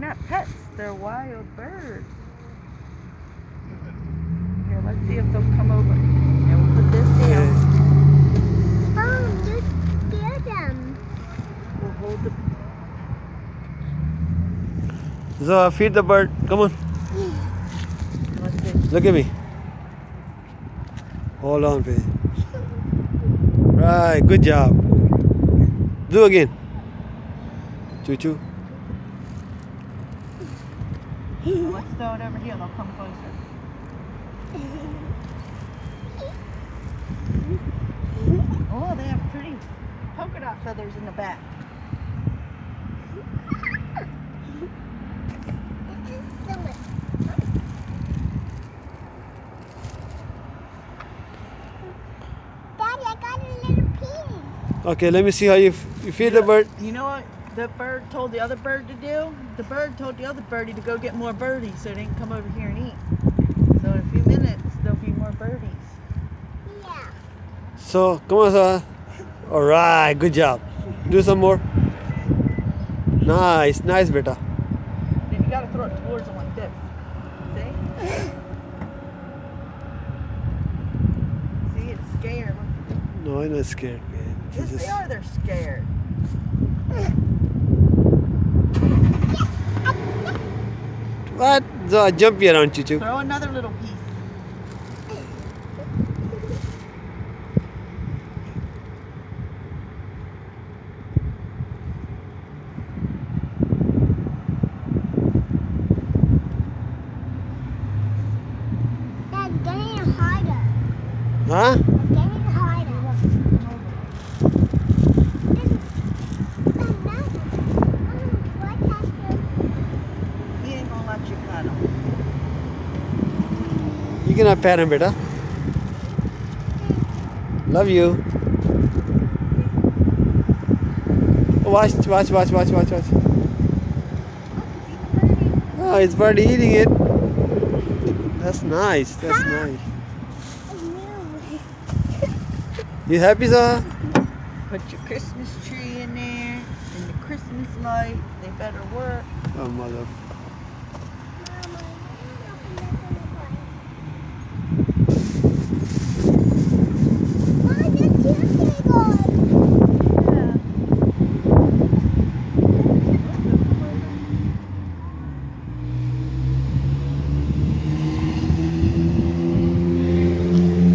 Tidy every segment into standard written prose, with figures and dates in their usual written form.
not pets, they're wild birds. Here, let's see if they'll come over. Here, we'll put this down. Just scare them. We'll hold the... So feed the bird. Come on. Let's see. Look at me. Hold on, baby. Right, good job. Do again. Choo choo. Let's throw it over here, they'll come closer. Oh, they have pretty polka dot feathers in the back. This is so much. Daddy, I got a little pin. Okay, let me see how you feed the bird. You know what the bird told the other bird to do? The bird told the other birdie to go get more birdies so they can come over here and eat. So in a few minutes, there'll be more birdies. Yeah. So, come on, sir. All right, good job. Do some more. Nice, nice, beta. Then you gotta throw it towards them like this. See? See, it's scared. No, I'm not scared, man. Yes, they are. They're scared. What? So, jump around, Choo choo. Throw another little piece. Dad, getting harder. Huh? Getting harder. He ain't gonna let you cut them. You cannot pat him, beta. Love you. Watch, watch, watch, watch, watch, watch. Oh, it's birdie eating it. That's nice. That's nice. You happy, sir? Put your Christmas tree in there and the Christmas light. They better work. Oh, mother.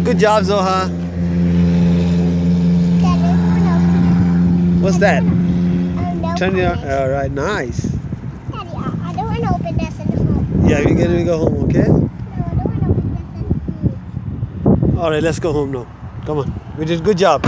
Good job, Zoha. What's that? Turn your. All right, nice. Daddy, I don't want to open this in the home. Yeah, we're gonna go home, okay? No, I don't want to open this in the home. All right, let's go home now. Come on. We did good job.